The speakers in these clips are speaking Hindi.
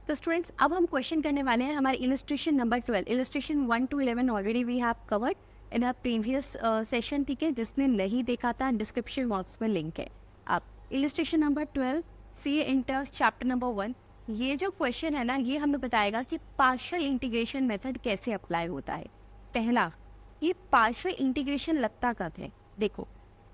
तो स्टूडेंट्स अब हम क्वेश्चन करने वाले हैं हमारे illustration number 12। Illustration 1 to 11 already we have covered in our previous session, ठीक है। जिसने नहीं देखा था डिस्क्रिप्शन बॉक्स में लिंक है। अब illustration number 12 C inter chapter number 1। ये जो क्वेश्चन है ना, ये हमें बताएगा कि पार्शियल इंटीग्रेशन मेथड कैसे अप्लाई होता है। पहला, ये पार्शियल इंटीग्रेशन लगता कब है। देखो,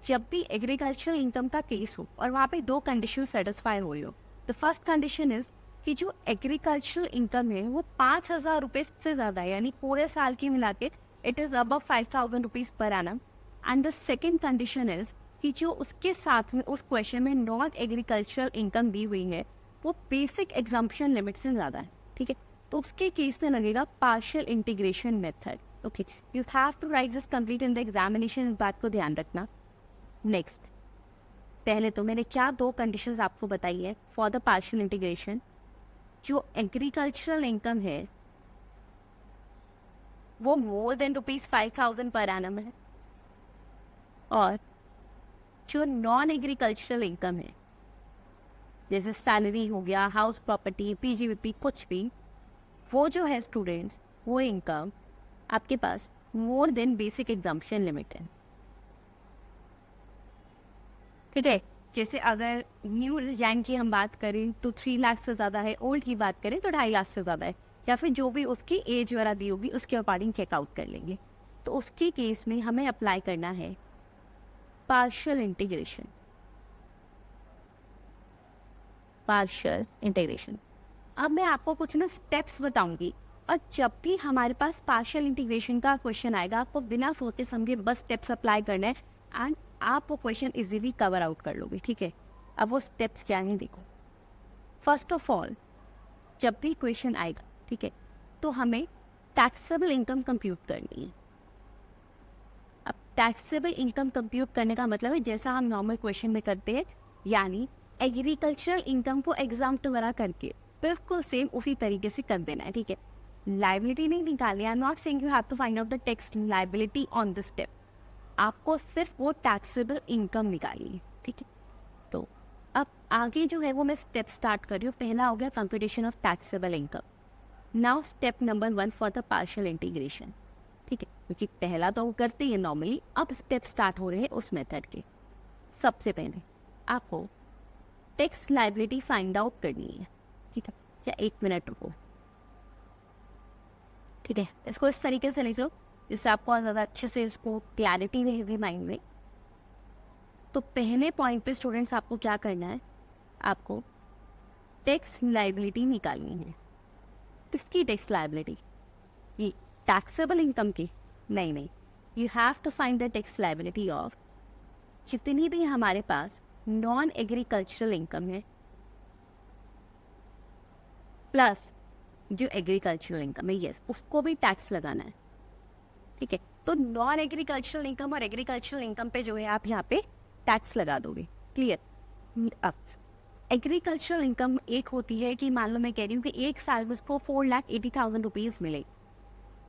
जब भी एग्रीकल्चरल इनकम का केस हो और वहाँ पे दो कंडीशन सेटिस्फाई हो रही हो। द फर्स्ट कंडीशन इज कि जो एग्रीकल्चरल इनकम है वो 5,000 रुपये से ज़्यादा है, यानी पूरे साल की मिला के it is above 5,000 rupees per annum. And the second condition is कि जो उसके साथ में उस क्वेश्चन में नॉन एग्रीकल्चरल इनकम दी हुई है वो बेसिक एग्जाम्पशन लिमिट से ज़्यादा है, ठीक है। तो उसके केस में लगेगा partial integration method. Okay, you have to write this complete in the examination, इस बात को ध्यान रखना। नेक्स्ट, पहले तो मैंने क्या दो कंडीशंस आपको बताई है फॉर द पार्शियल इंटीग्रेशन। जो एग्रीकल्चरल इनकम है वो मोर देन ₹5,000 पर एनम है, और जो नॉन एग्रीकल्चरल इनकम है जैसे सैलरी हो गया, हाउस प्रॉपर्टी, पीजीवीपी, कुछ भी, वो जो है स्टूडेंट्स, वो इनकम आपके पास more than basic exemption limit है, ठीक है। जैसे अगर न्यू रैंक की हम बात करें तो 3 लाख से ज़्यादा है, ओल्ड की बात करें तो 2.5 लाख से ज़्यादा है, या फिर जो भी उसकी एज वगैरह दी होगी उसके अकॉर्डिंग चेकआउट कर लेंगे। तो उसके केस में हमें अप्लाई करना है पार्शियल इंटीग्रेशन। पार्शियल इंटीग्रेशन, अब मैं आपको कुछ ना स्टेप्स बताऊंगी, और जब भी हमारे पास पार्शियल इंटीग्रेशन का क्वेश्चन आएगा आपको बिना सोचे समझे बस स्टेप्स अप्लाई करना है एंड आप वो क्वेश्चन इजीली कवर आउट कर लोगे, ठीक है। अब वो स्टेप्स क्या हैं देखो। फर्स्ट ऑफ ऑल, जब भी क्वेश्चन आएगा, ठीक है, तो हमें टैक्सेबल इनकम कंप्यूट करनी है। अब टैक्सेबल इनकम कंप्यूट करने का मतलब है जैसा हम नॉर्मल क्वेश्चन में करते हैं, यानी एग्रीकल्चरल इनकम को एग्जाम्प्ट वगैरह करके बिल्कुल सेम उसी तरीके से कर देना है, ठीक है। लाइबिलिटी नहीं निकालनी। I am not saying you have to find out the tax liability on this step, आपको सिर्फ वो टैक्सेबल इनकम निकालनी है, ठीक है। तो अब आगे जो है वो मैं स्टेप स्टार्ट कर रही हूँ। पहला हो गया computation of taxable income. Now step number 1 for the partial integration, ठीक है, क्योंकि पहला तो वो करते ही नॉर्मली, अब स्टेप स्टार्ट हो रहे हैं उस मेथड के। सबसे पहले आपको टैक्स लाइबिलिटी फाइंड आउट करनी है, ठीक है। या 1 मिनट रुको, ठीक है। इसको इस तरीके से लिख लो जिससे आपको ज़्यादा अच्छे से इसको क्लैरिटी रहेगी माइंड में। तो पहले पॉइंट पे स्टूडेंट्स आपको क्या करना है, आपको टैक्स लाइबिलिटी निकालनी है। किसकी टैक्स लाइबिलिटी? ये टैक्सेबल इनकम की? नहीं, you have to find the tax liability of जितनी भी हमारे पास नॉन एग्रीकल्चरल इनकम है प्लस जो एग्रीकल्चरल इनकम है, यस, उसको भी टैक्स लगाना है, ठीक है। तो नॉन एग्रीकल्चरल इनकम और एग्रीकल्चरल इनकम पे जो है आप यहाँ पे टैक्स लगा दोगे, क्लियर। अब एग्रीकल्चरल इनकम एक होती है कि मान लो मैं कह रही हूँ कि एक साल में उसको 4,80,000 रुपीज़ मिले,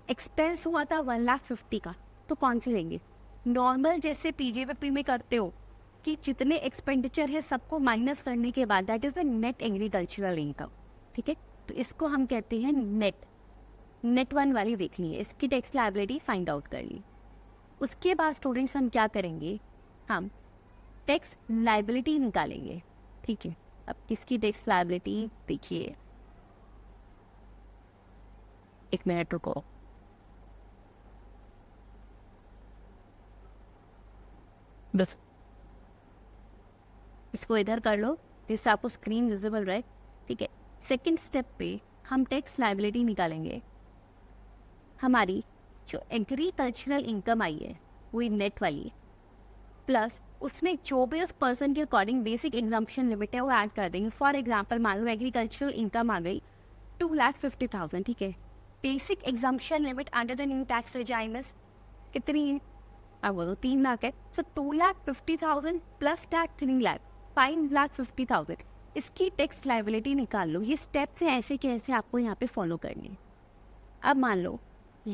एक्सपेंस हुआ था 1,50,000 का, तो कौन सी लेंगे? नॉर्मल जैसे पीजीवीपी में करते हो कि जितने एक्सपेंडिचर है सबको माइनस करने के बाद that is the net agricultural income, ठीक है। तो इसको हम कहते हैं नेट 1 वाली देख ली है, इसकी टैक्स लायबिलिटी फाइंड आउट कर ली। उसके बाद स्टूडेंट्स हम क्या करेंगे, हम टैक्स लायबिलिटी निकालेंगे, ठीक है। अब किसकी टैक्स लायबिलिटी देखिए, 1 मिनट रुको, बस इसको इधर कर लो जिससे आपको स्क्रीन विजिबल रहे, ठीक है। सेकेंड स्टेप पे हम टैक्स लायबिलिटी निकालेंगे। हमारी जो एग्रीकल्चरल इनकम आई है वही नेट वाली है, प्लस उसमें जो भी उस पर्सन के अकॉर्डिंग बेसिक एग्जाम्पशन लिमिट है वो ऐड कर देंगे। फॉर एग्जांपल मान लो एग्रीकल्चरल इनकम आ गई 2,50,000, ठीक है। Basic exemption limit under the new tax regimes कितनी है? अब बोलो 3 लाख है। सो 2,50,000 प्लस टैक्स 3 लाख, 5,50,000, इसकी टैक्स लायबिलिटी निकाल लो। ये स्टेप्स हैं ऐसे कि ऐसे आपको यहाँ पे फॉलो करनी है। अब मान लो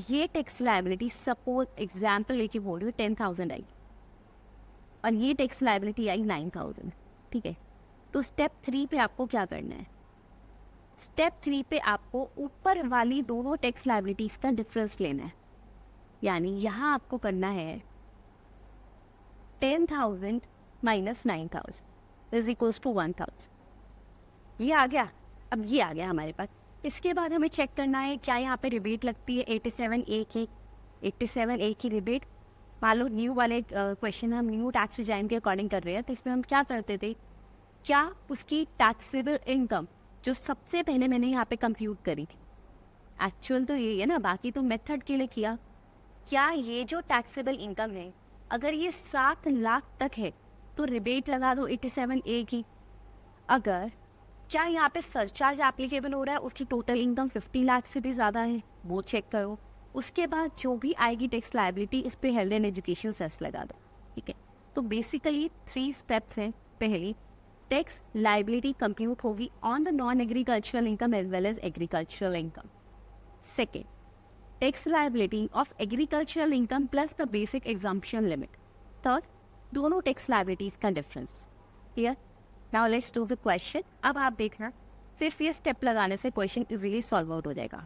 ये टैक्स लायबिलिटी सपोज एग्जाम्पल लेके बोल रही हूँ 10,000 आई और ये टैक्स लायबिलिटी आई 9,000, ठीक है। तो स्टेप 3 पे आपको क्या करना है, स्टेप 3 पे आपको ऊपर वाली दोनों टैक्स लायबिलिटीज का डिफरेंस लेना है, यानी यहाँ आपको करना है 10,000 माइनस 9,000 इज इक्वल्स टू 1,000। ये आ गया। अब ये आ गया हमारे पास। इसके बाद हमें चेक करना है क्या यहाँ पे रिबेट लगती है 87A की। 87A की रिबेट, मान लो न्यू वाले क्वेश्चन हम न्यू टैक्स रिजाइन के अकॉर्डिंग कर रहे हैं, तो इसमें हम क्या करते थे, क्या उसकी टैक्सेबल इनकम जो सबसे पहले मैंने यहाँ पे कंप्यूट करी थी, एक्चुअल तो यही है ना, बाकी तो मेथड के लिए किया, क्या ये जो टैक्सेबल इनकम है अगर ये 7 लाख तक है तो रिबेट लगा दो 87A की। अगर क्या यहाँ पे सरचार्ज एप्लीकेबल हो रहा है, उसकी टोटल इनकम 50 लाख से भी ज़्यादा है, वो चेक करो। उसके बाद जो भी आएगी टैक्स लायबिलिटी, इस पे हेल्थ एंड एजुकेशन सेस लगा दो। ठीक है, तो बेसिकली 3 स्टेप्स हैं। पहली, टैक्स लायबिलिटी कंप्यूट होगी on the non agricultural income as well as agricultural income. Second, tax liability of agricultural income plus the basic exemption limit. Third, दोनों टैक्स लायबिलिटीज का difference. Clear? Now let's do the question. अब आप देखना, सिर्फ ये स्टेप लगाने से क्वेश्चन इजीली सॉल्व आउट हो जाएगा।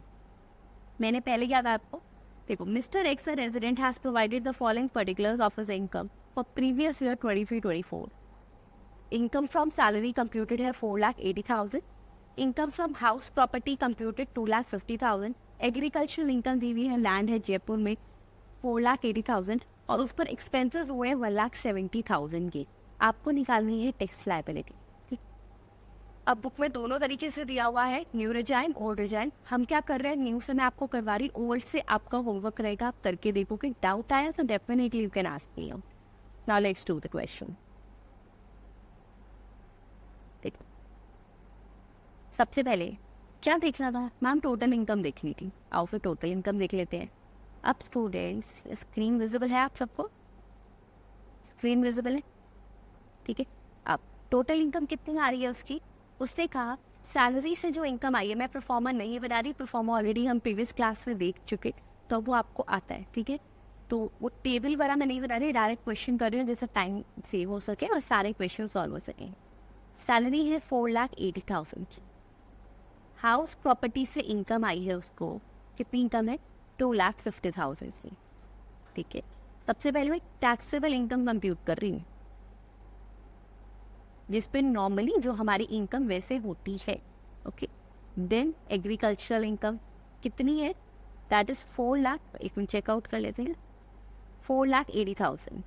मैंने पहले क्या था आपको, देखो, mister X a resident has provided the following particulars of his income for previous year 23-24। Income from salary computed है 4,80,000। Income from house property computed 2,50,000। Agricultural income दी हुई है, लैंड है जयपुर में 4,80,000 और उस पर एक्सपेंसेस हुए हैं 1,70,000 के। आपको निकालनी है टैक्स लायबिलिटी। ठीक, अब बुक में दोनों तरीके से दिया हुआ है, न्यू रिजाइन, ओल्ड रिजाइन। हम क्या कर रहे हैं, न्यू से मैं आपको करवा रही, ओल्ड से आपका होमवर्क रहेगा, आप करके देखोगे। डाउट आया तो definitely you can ask me. Now let's do the question. देखो, सबसे पहले क्या देखना था मैम, टोटल इनकम देखनी थी। आओ फिर टोटल इनकम देख लेते हैं। अब स्टूडेंट्स, स्क्रीन विजिबल है आप सबको? स्क्रीन विजिबल है? ठीक है। अब टोटल इनकम कितनी आ रही है उसकी, उसने कहा सैलरी से जो इनकम आई है, मैं परफॉर्मर नहीं बता रही, परफॉर्मर ऑलरेडी हम प्रीवियस क्लास में देख चुके, तो वो आपको आता है। ठीक है, तो वो टेबल वाला मैं नहीं बता रही, डायरेक्ट क्वेश्चन कर रही हूँ जिससे टाइम सेव हो सके और सारे क्वेश्चन सॉल्व हो सके। सैलरी है 4,80,000 की। हाउस प्रॉपर्टी से इनकम आई है उसको, कितनी इनकम है, 2,50,000 की। ठीक है, सबसे पहले मैं टैक्सेबल इनकम कंप्यूट कर रही हूँ, जिस पे नॉर्मली जो हमारी इनकम वैसे होती है। ओके, देन एग्रीकल्चरल इनकम कितनी है, दैट इज 4 लाख। एक मिनट चेकआउट कर लेते हैं, 4,80,000।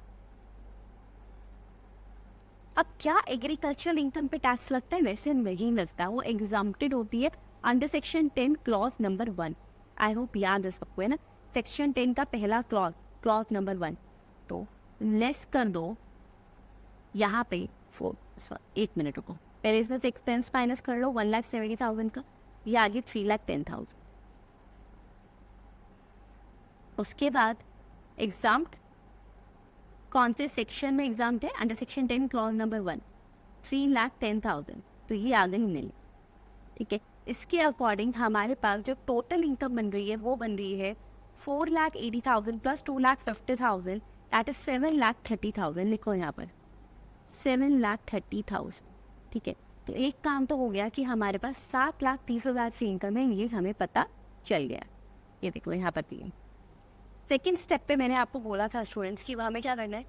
अब क्या एग्रीकल्चरल इनकम पे टैक्स लगता है? वैसे नहीं लगता, वो एग्जाम्प्टेड होती है under section 10 clause number 1। I hope याद है सबको, है ना, सेक्शन 10 का पहला क्लॉज नंबर 1। तो लेस कर दो यहाँ पे 4, एक मिनट रुको, पहले इसमें से एक्सपेंस माइनस कर लो 1,70,000 का, ये आगे 3,10,000। उसके बाद एग्जाम्प्ट कौन से सेक्शन में एग्जाम्प्ट है, अंडर सेक्शन 10 क्लॉज नंबर 1, 3,10,000, तो ये आ गई मिली। ठीक है, इसके अकॉर्डिंग हमारे पास जो टोटल इनकम बन रही है वो बन रही है 4,80,000 प्लस 2,50,000, दैट इज 7,30,000। लिखो यहाँ पर 7,30,000। ठीक है, तो एक काम तो हो गया कि हमारे पास 7,30,000 से इनकम है, ये हमें पता चल गया। ये देखो यहाँ पर दिए। सेकेंड स्टेप पे मैंने आपको बोला था स्टूडेंट्स की वहाँ में क्या करना है,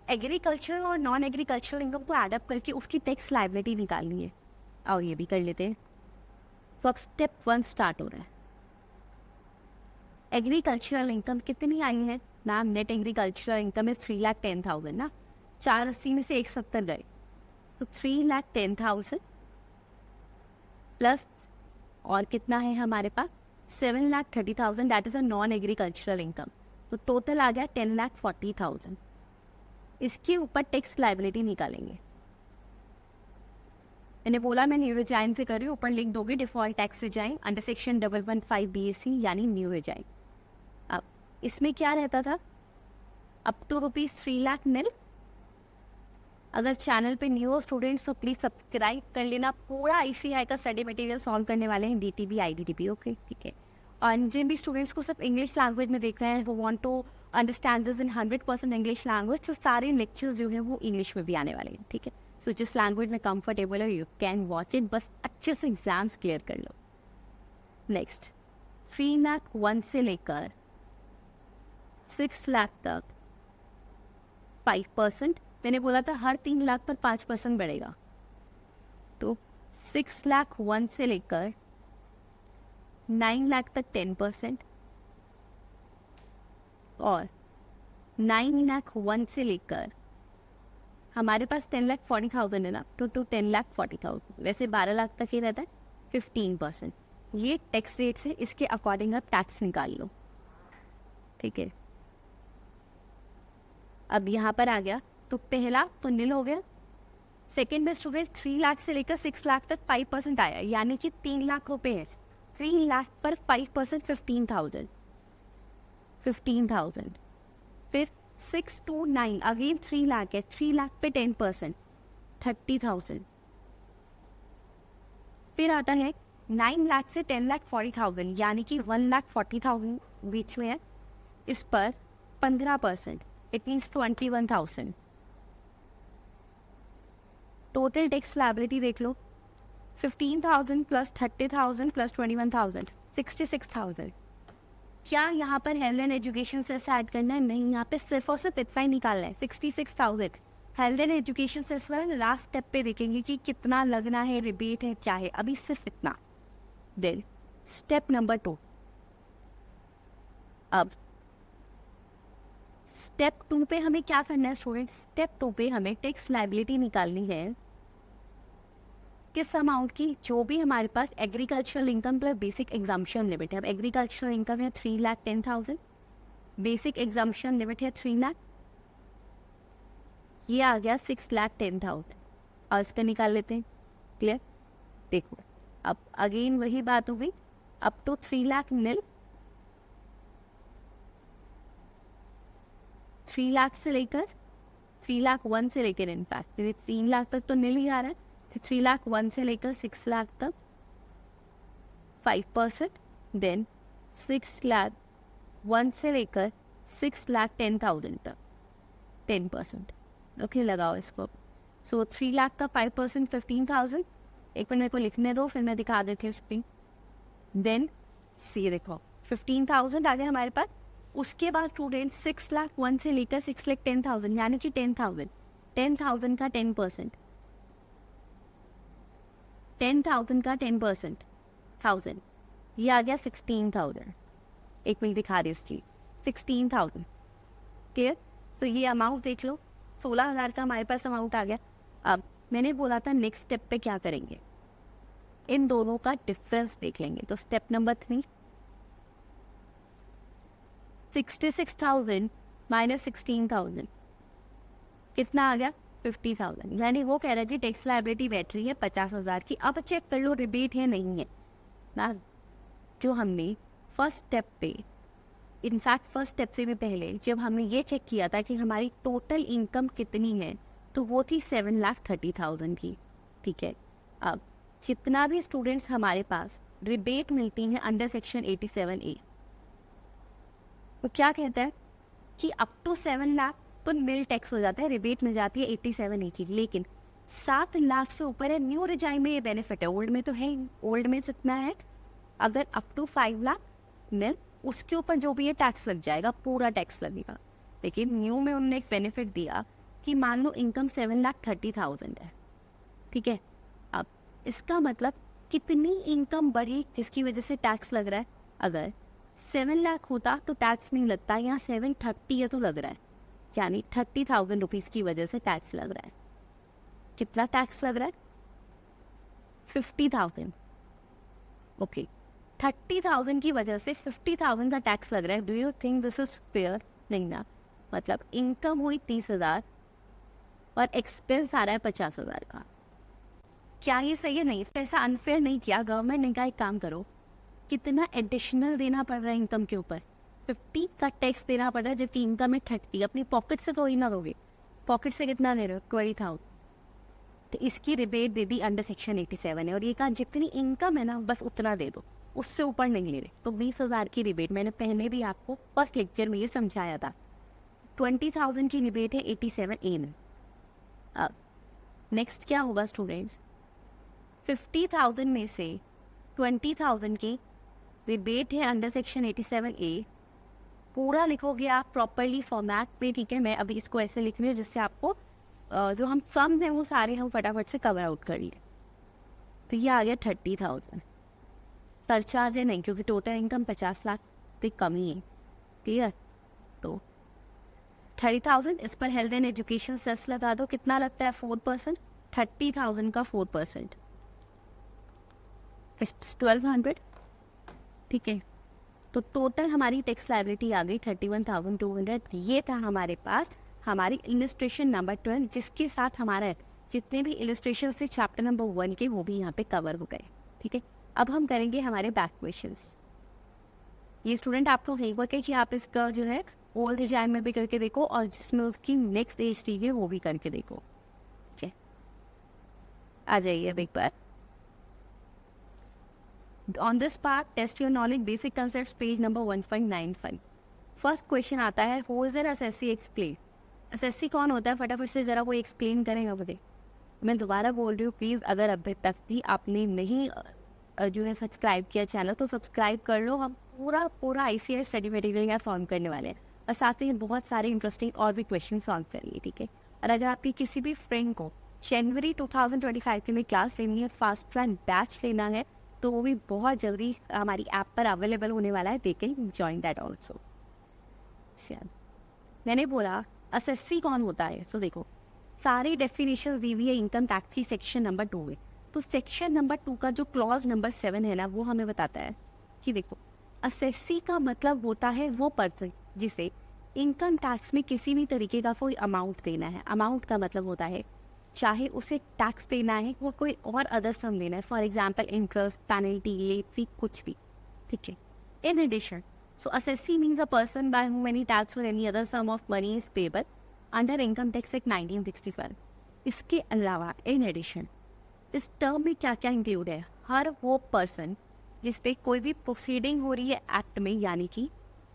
एग्रीकल्चरल और नॉन एग्रीकल्चरल इनकम को एडअप करके उसकी टैक्स लायबिलिटी निकालनी है। आओ ये भी कर लेते हैं। तो अब स्टेप 1 स्टार्ट हो रहा है। एग्रीकल्चरल इनकम कितनी आई है मैम, नेट एग्रीकल्चरल इनकम है 3,10,000 ना, 480 में से 170 गए, तो 3,10,000 प्लस और कितना है हमारे पास 7,30,000, that is a non agricultural income, तो टोटल आ गया 10,40,000। इसके ऊपर टैक्स लायबिलिटी निकालेंगे। मैंने बोला मैं न्यू रिजाइन से कर रही हूँ, ऊपर लिख दोगे default tax resign under section 115 BAC यानी न्यू रिजाइन। अब इसमें क्या रहता था, अप टू ₹3 लाख निल। अगर चैनल पे न्यू हो स्टूडेंट्स तो प्लीज़ सब्सक्राइब कर लेना, पूरा ICAI का स्टडी मटेरियल सॉल्व करने वाले हैं, DTB IDTB। ओके, ठीक है। और जिन भी स्टूडेंट्स को सिर्फ इंग्लिश लैंग्वेज में देख रहे हैं, वो वांट टू अंडरस्टैंड दिस इन 100% इंग्लिश लैंग्वेज, तो सारे लेक्चर जो है वो इंग्लिश में भी आने वाले हैं। ठीक है, सो जिस लैंग्वेज में कंफर्टेबल हो यू कैन वॉच इट, बस अच्छे से एग्जाम्स क्लियर कर लो। नेक्स्ट 3,01,000 से लेकर 6 लाख तक 5%, मैंने बोला था हर 3 लाख पर 5% बढ़ेगा, तो 6,01,000 से लेकर 9 लाख तक 10%, और 9,01,000 से लेकर हमारे पास 10,40,000 है ना, तो 10,40,000, वैसे 12 लाख तक ही रहता है 15%। ये टैक्स रेट से इसके अकॉर्डिंग आप टैक्स निकाल लो, ठीक है। अब यहाँ पर आ गया, तो पहला तो नील हो गया। सेकेंड में स्टूडेंट 3 लाख से लेकर 6 लाख तक 5% आया, यानी कि 3 लाख रुपए है। 3 लाख पर 5% 15,000। फिर 6 to 9 अगेन 3 लाख है, 3 लाख पे 10% 30,000। फिर आता है 9 लाख से 10,40,000, यानी कि 1,40,000 बीच में है, इस पर 15%, it means 21,000। Total tax liability देख लो, 15,000 प्लस 30,000 प्लस 21,000, 66,000। क्या यहाँ पर health and education cess add करना है? नहीं, यहाँ पे सिर्फ और सिर्फ इतना ही निकालना है, 66,000। हेल्थ एंड एजुकेशन सेस वाले लास्ट स्टेप पे देखेंगे कि कितना लगना है, रिबेट है, क्या है, अभी सिर्फ इतना। देन स्टेप नंबर 2, अब स्टेप 2 पे हमें क्या करना है स्टूडेंट? स्टेप 2 पे हमें टैक्स लायबिलिटी निकालनी है किस अमाउंट की? जो भी हमारे पास agricultural income plus basic exemption limit है। अब एग्रीकल्चरल इनकम है 3,10,000, बेसिक एग्जाम्पशन लिमिट है 3 लाख, ये आ गया 6,10,000, और इस पर निकाल लेते हैं। क्लियर? देखो अब अगेन वही बात हो गई, अप टू 3 लाख नील, 3 लाख से लेकर 3,01,000 से लेकर इनफैक्ट 3 लाख तक तो नील ही आ रहा है, 3,01,000 से लेकर 6 लाख तक 5%, देन 6,01,000 से लेकर 6,10,000 तक 10%। ओके, लगाओ इसको। सो 3 लाख का 5% 15,000। एक मिनट मेरे को लिखने दो, फिर मैं दिखा देती हूँ स्क्रीन। देन सी देखो 15,000 आ गया हमारे पास। उसके बाद स्टूडेंट 6,01,000 से लेकर 6,10,000, यानी कि 10,000, 10,000 का 10%, 10,000 का 10%, 1000, ये आ गया 16,000। एक मिनट दिखा रही उसकी, 16,000। क्लियर? तो ये अमाउंट देख लो, 16,000 का हमारे पास अमाउंट आ गया। अब मैंने बोला था नेक्स्ट स्टेप पे क्या करेंगे, इन दोनों का डिफरेंस देख लेंगे। तो स्टेप नंबर 3, 66,000 माइनस 16,000 कितना आ गया? 50,000। यानी वो कह रहा है जी टैक्स लायबिलिटी बैठ रही है 50,000 की। अब चेक कर लो रिबेट है नहीं है ना। जो हमने फर्स्ट स्टेप पे, इनफैक्ट फर्स्ट स्टेप से भी पहले जब हमने ये चेक किया था कि हमारी टोटल इनकम कितनी है, तो वो थी 7,30,000 की। ठीक है, अब जितना भी स्टूडेंट्स हमारे पास रिबेट मिलती हैं अंडर सेक्शन 87A, वो क्या कहता है कि अप टू 7 लाख तो नील टैक्स हो जाता है, रिबेट मिल जाती है 87A की। लेकिन 7 लाख से ऊपर है, न्यू रिजाइन में ये बेनिफिट है, ओल्ड में तो है ही। ओल्ड में जितना है, अगर अप टू 5 लाख नील, उसके ऊपर जो भी ये टैक्स लग जाएगा, पूरा टैक्स लगेगा। लेकिन न्यू में उन्होंने एक बेनिफिट दिया कि मान लो इनकम 7,30,000 है, ठीक है। अब इसका मतलब कितनी इनकम बढ़ी जिसकी वजह से टैक्स लग रहा है? अगर 7 लाख होता तो टैक्स नहीं लगता, यहाँ 730 है तो लग रहा है, यानी 30,000 रुपीज़ की वजह से टैक्स लग रहा है। कितना टैक्स लग रहा है? 50,000। ओके, 30,000 की वजह से 50,000 का टैक्स लग रहा है। Do you think this is fair? नहीं ना। मतलब इनकम हुई 30,000 और एक्सपेंस आ रहा है 50,000 का। क्या ये सही है? नहीं, पैसा अनफेयर नहीं किया गवर्नमेंट ने। कहा एक काम करो, कितना एडिशनल देना पड़ रहा है इनकम के ऊपर? 50 का टैक्स देना पड़ रहा है, जबकि इनकम है 30। अपनी पॉकेट से तो ही ना दोगे, पॉकेट से कितना दे रहे हो? 20,000। तो इसकी rebate they the under section 87 है, और ये कहा जितनी इनकम है ना बस उतना दे दो, उससे ऊपर नहीं ले रहे। तो 20,000 की रिबेट, मैंने पहले भी आपको फर्स्ट लेक्चर में ये समझाया था। 20,000 की रिबेट है 87A में। अब नेक्स्ट क्या होगा स्टूडेंट्स? 50,000 में से 20,000 के रिबेट है अंडर सेक्शन 87A। पूरा लिखोगे आप प्रॉपरली फॉर्मेट में, ठीक है। मैं अभी इसको ऐसे लिख रही हूँ जिससे आपको जो हम सम है वो सारे हम फटाफट से कवर आउट कर लिए। तो ये आ गया 30,000। सरचार्ज है नहीं, क्योंकि टोटल इनकम 50 लाख से कम ही है, क्लियर। तो 30,000, इस पर हेल्थ एंड एजुकेशन सेस लगा दो। कितना लगता है? 4%। 30,000 का 4% 1200, ठीक है। तो टोटल हमारी टैक्स लायबिलिटी आ गई 31,200। ये था हमारे पास हमारी इलस्ट्रेशन नंबर 12, जिसके साथ हमारा जितने भी इलस्ट्रेशन थे चैप्टर नंबर 1 के वो भी यहाँ पे कवर हो गए, ठीक है। अब हम करेंगे हमारे बैक क्वेश्चंस। ये स्टूडेंट आपको होमवर्क है कि आप इसका जो है ओल्ड डिजाइन में भी करके देखो, और जिसमें उसकी नेक्स्ट एज थी है वो भी करके देखो, ठीक है। आ जाइए अब एक बार। On this part, test your knowledge, basic concepts, page number 1.95. First question आता है, who is an SSC explain. SSC कौन होता है? फटाफट से ज़रा वो एक्सप्लेन करेंगे मुझे। मैं दोबारा बोल रही हूँ, प्लीज़ अगर अभी तक भी आपने नहीं जो है सब्सक्राइब किया चैनल, तो सब्सक्राइब कर लो। हम पूरा ICAI स्टडी मटेरियल यहाँ सॉल्व करने वाले हैं, और साथ ही बहुत सारे इंटरेस्टिंग और भी क्वेश्चन सॉल्व करेंगे, ठीक है। और अगर आपकी किसी भी फ्रेंड को जनवरी 2025 के में क्लास लेनी है, फास्ट ट्रैक बैच लेना है, तो वो भी बहुत जल्दी हमारी ऐप पर अवेलेबल होने वाला है। They can join that also. मैंने बोला एसएससी कौन होता है, तो देखो सारी डेफिनेशन दी हुई है इनकम टैक्स की सेक्शन नंबर 2 में। तो सेक्शन नंबर 2 का जो क्लॉज नंबर 7 है ना, वो हमें बताता है कि देखो एसएससी का मतलब होता है वो पर्सन जिसे इनकम टैक्स में किसी भी तरीके का कोई अमाउंट देना है। अमाउंट का मतलब होता है चाहे उसे टैक्स देना है, वो कोई और अदर सम देना है, for example interest, penalty, late fee, कुछ भी, ठीक है। In addition, so SSC means a person by whom any tax or any other sum of money is payable under Income Tax Act 1965। इसके अलावा इन एडिशन इस टर्म में क्या क्या इंक्लूड है? हर वो पर्सन जिस पे कोई भी प्रोसीडिंग हो रही है एक्ट में, यानी कि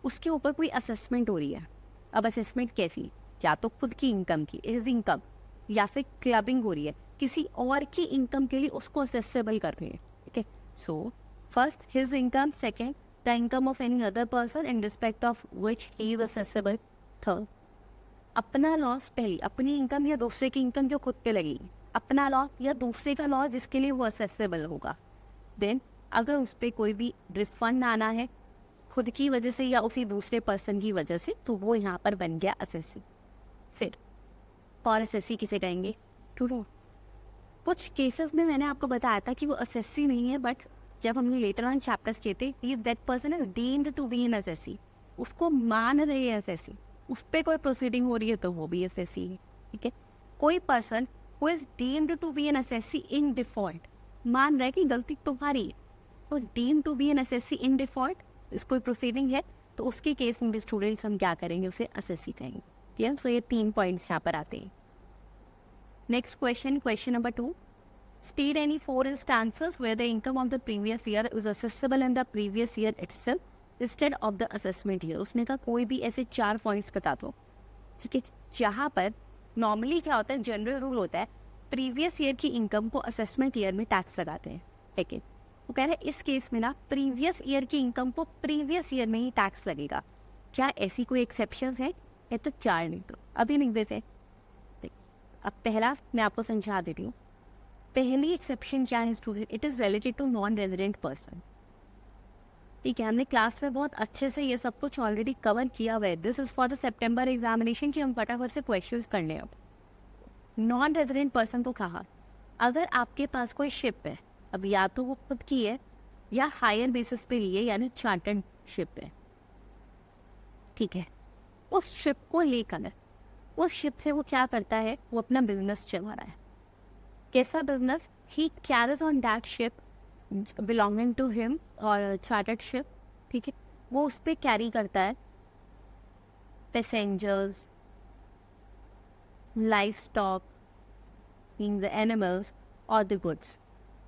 उसके ऊपर कोई असेसमेंट हो रही है। अब असेसमेंट कैसी? या तो खुद की इनकम की, इज इनकम, या फिर क्लबिंग हो रही है किसी और की इनकम के लिए, उसको असेसेबल कर रही है, ठीक है। So first his income, second the income of any other person in respect of which he is accessible, third अपना लॉस, पहली अपनी इनकम या दूसरे की इनकम जो खुद पे लगेगी, अपना लॉस या दूसरे का लॉस जिसके लिए वो असेसेबल होगा। देन अगर उस पर कोई भी रिफंड आना है खुद की वजह से या उसी दूसरे पर्सन की वजह से, तो वो यहाँ पर बन गया एसएससी। फिर और एसएससी किसे कहेंगे? टू कुछ केसेस में मैंने आपको बताया था कि वो एसएससी नहीं है, बट जब हमने लेटर ऑन चैप्टर्स किए थे, that person is deemed to be an SSC, उसको मान रहे हैं एसएससी, उस पर कोई प्रोसीडिंग हो रही है तो वो भी एसएससी है, ठीक है। कोई person who is deemed to be an SSC in default, मान रहा है कि गलती तुम्हारी है, तो deemed to be an SSC in default, इस कोई प्रोसीडिंग है, तो उसके केस में भी स्टूडेंट्स हम क्या करेंगे? उसे एसएससी कहेंगे, ठीक है। सो ये 3 पॉइंट्स यहाँ पर आते हैं। Next question, question number 2, state any 4 instances where the income of the previous year is assessable in the previous year itself instead of the assessment year। उसने कहा कोई भी ऐसे 4 पॉइंट्स बता दो, ठीक है, जहाँ पर नॉर्मली क्या होता है, जनरल रूल होता है प्रीवियस ईयर की इनकम को असेसमेंट ईयर में टैक्स लगाते हैं, ठीक है। वो कह रहे हैं इस केस में ना प्रीवियस ईयर की इनकम को प्रीवियस ईयर में ही टैक्स लगेगा। क्या ऐसी कोई एक्सेप्शन है? ये तो 4 नहीं, तो अभी लिख देते। अब पहला मैं आपको समझा देती हूँ। पहली एक्सेप्शन क्या है student? It is related to non resident person, ठीक है। हमने क्लास में बहुत अच्छे से ये सब कुछ ऑलरेडी कवर किया हुआ है। This is for the September examination की हम फटाफट से क्वेश्चंस करने हैं। अब नॉन रेजिडेंट पर्सन को कहा, अगर आपके पास कोई शिप है, अब या तो वो खुद की है या हायर बेसिस पे ली है, यानी चार्टर्ड शिप है, ठीक है। उस शिप को लेकर उस शिप से वो क्या करता है? वो अपना बिजनेस चला रहा है। कैसा business? He carries on that ship belonging to him और चार्टर्ड शिप, ठीक है। वो उस पर कैरी करता है passengers, livestock, mean the animals और द गुड्स,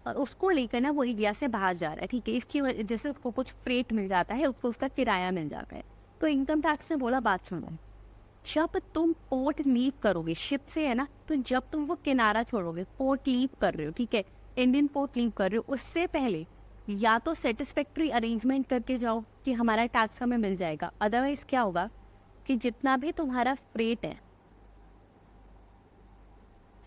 और उसको लेकर ना वो इंडिया से बाहर जा रहा है, ठीक है। इसकी वजह से उसको कुछ फ्रेट मिल जाता है, उसको उसका किराया मिल जाता है। तो इनकम टैक्स ने बोला बात सुनो, जब तुम पोर्ट लीव करोगे, शिप से है ना, तो जब तुम वो किनारा छोड़ोगे, पोर्ट लीव कर रहे हो, ठीक है, इंडियन पोर्ट लीव कर रहे हो, उससे पहले या तो सेटिस्फैक्ट्री अरेंजमेंट करके जाओ कि हमारा टैक्स हमें मिल जाएगा, अदरवाइज क्या होगा कि जितना भी तुम्हारा फ्रेट है,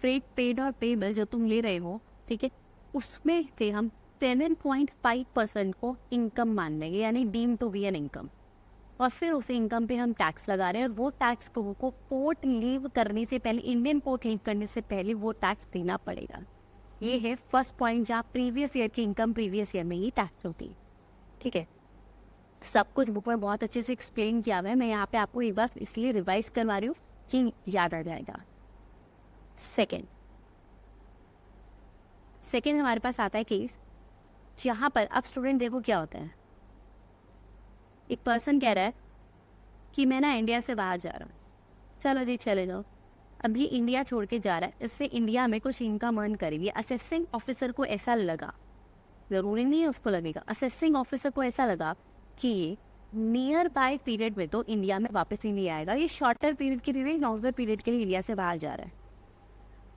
फ्रेट पेड और पेबल जो तुम ले रहे हो, ठीक है, उसमें से हम 7.5% को इनकम मान लेंगे, यानी deem to be an income, और फिर उस इनकम पे हम टैक्स लगा रहे हैं, और वो टैक्स को पोर्ट लीव करने से पहले, इंडियन पोर्ट लीव करने से पहले वो टैक्स देना पड़ेगा। ये है फर्स्ट पॉइंट, जहाँ प्रीवियस ईयर की इनकम प्रीवियस ईयर में ही टैक्स होती है। ठीक है, सब कुछ बुक में बहुत अच्छे से एक्सप्लेन किया हुआ है, मैं यहाँ पे आपको एक बार इसलिए रिवाइज करवा रही हूँ कि याद आ जाएगा। सेकेंड हमारे पास आता है केस, जहाँ पर अब स्टूडेंट देखो क्या होता है, एक पर्सन कह रहा है कि मैं ना इंडिया से बाहर जा रहा हूँ, चलो जी चले जाओ, अभी इंडिया छोड़ के जा रहा है, इससे इंडिया में कुछ इनकम अर्न करेगी। असेसिंग ऑफिसर को ऐसा लगा, ज़रूरी नहीं है उसको लगेगा, असेसिंग ऑफिसर को ऐसा लगा कि ये नियर बाय पीरियड में तो इंडिया में वापस ही नहीं आएगा, ये शॉर्टर पीरियड के लिए, लॉन्गर पीरियड के लिए इंडिया से बाहर जा रहा है,